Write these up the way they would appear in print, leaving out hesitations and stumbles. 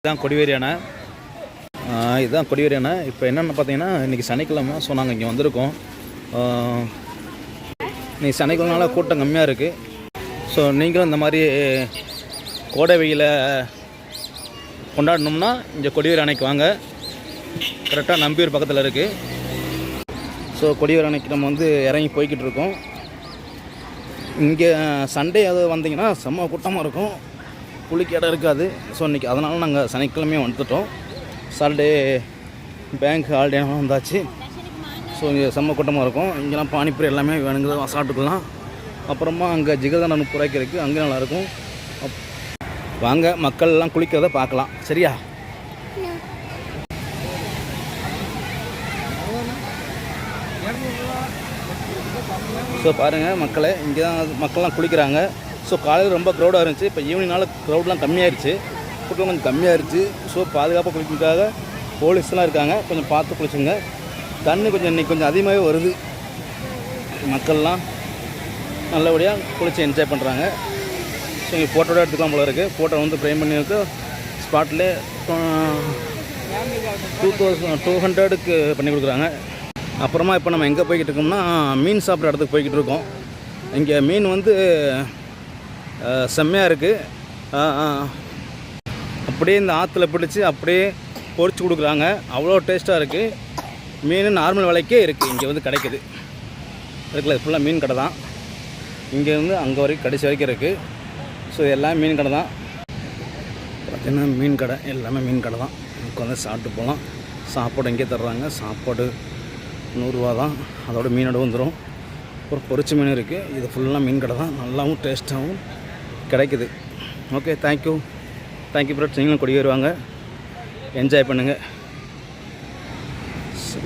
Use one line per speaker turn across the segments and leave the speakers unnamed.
இதுதான் கொடிவேரி அணை. இதுதான் கொடிவேரி அணை. இப்போ என்னென்னு பார்த்தீங்கன்னா இன்றைக்கி சனிக்கிழமை. ஸோ நாங்கள் இங்கே வந்திருக்கோம். இன்றைக்கி சனிக்கிழமைனால கூட்டம் கம்மியாக இருக்குது. ஸோ நீங்களும் இந்த மாதிரி கோடை வெயிலை கொண்டாடணும்னா இங்கே கொடிவேரி அணைக்கு வாங்க. கரெக்டாக நம்பியூர் பக்கத்தில் இருக்குது. ஸோ கொடிவேரி அணைக்கு நம்ம வந்து இறங்கி போய்கிட்டு இருக்கோம். இங்கே சண்டே அது வந்தீங்கன்னா செம்ம கூட்டமாக இருக்கும், குளிக்க இடம் இருக்காது. ஸோ இன்றைக்கி அதனால் நாங்கள் சனிக்கிழமையும் வந்துட்டோம். சாட்டர்டே பேங்க் ஹாலிடேலாம் வந்தாச்சு. ஸோ இங்கே செம்ம கூட்டமாக இருக்கும். இங்கெல்லாம் பானிபூரி எல்லாமே வேணுங்கிறத சாப்பிட்டுக்கலாம். அப்புறமா அங்கே ஜிகர்தண்டா 30 ரூபாய்க்கு இருக்குது, அங்கே நல்லாயிருக்கும். வாங்க மக்கள்லாம் குளிக்கிறத பார்க்கலாம். சரியா? ஸோ பாருங்கள் மக்களே, இங்கே தான் மக்கள்லாம் குளிக்கிறாங்க. ஸோ காலையில் ரொம்ப க்ரௌடாக இருந்துச்சு. இப்போ ஈவினிங்னால க்ரௌட்லாம் கம்மியாகிடுச்சு, கூட்டம் கொஞ்சம் கம்மியாகிடுச்சு. ஸோ பாதுகாப்பாக குளிக்கிறதுக்காக போலீஸ்லாம் இருக்காங்க. கொஞ்சம் பார்த்து குளிச்சுங்க. தண்ணி கொஞ்சம் இன்றைக்கி கொஞ்சம் அதிகமாகவே வருது. மக்கள்லாம் நல்லபடியாக குளித்து என்ஜாய் பண்ணுறாங்க. ஸோ இங்கே ஃபோட்டோட எடுத்துக்கலாம் போல இருக்குது. ஃபோட்டோ வந்து ஃப்ரேம் பண்ணியிருக்கு. ஸ்பாட்லே 2200க்கு பண்ணி கொடுக்குறாங்க. அப்புறமா இப்போ நம்ம எங்கே போய்கிட்டு இருக்கோம்னா மீன் சாப்பிட்ற இடத்துக்கு போய்கிட்டு இருக்கோம். இங்கே மீன் வந்து செம்மையாக இருக்குது. அப்படியே இந்த ஆற்றுல பிடிச்சி அப்படியே பொரிச்சு கொடுக்குறாங்க. அவ்வளோ டேஸ்ட்டாக இருக்குது. மீன் நார்மல் விலைக்கே இருக்குது, இங்கே வந்து கிடைக்குது. இருக்குல்ல, ஃபுல்லாக மீன் கடை தான். இங்கே வந்து அங்கே வரைக்கும் கடைசி வரைக்கும் இருக்குது. ஸோ எல்லாம் மீன் கடை தான். பார்த்திங்கன்னா மீன் கடை எல்லாமே மீன் கடை தான். நமக்கு வந்து சாப்பிட்டு போகலாம். சாப்பாடு இங்கே தர்றாங்க. சாப்பாடு 100 ரூபா தான். அதோட மீனோட வந்துடும். அப்புறம் பொரிச்ச மீன் இருக்குது. இது ஃபுல்லாக மீன் கடை தான். நல்லாவும் டேஸ்ட்டாகவும் கிடைக்குது. Okay, thank you friends. நீங்களும் கொடி வருவாங்க, என்ஜாய் பண்ணுங்கள்.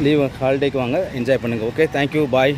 லீவ் ஹாலிடேக்கு வாங்க, என்ஜாய் பண்ணுங்கள். ஓகே, தேங்க்யூ, பாய்.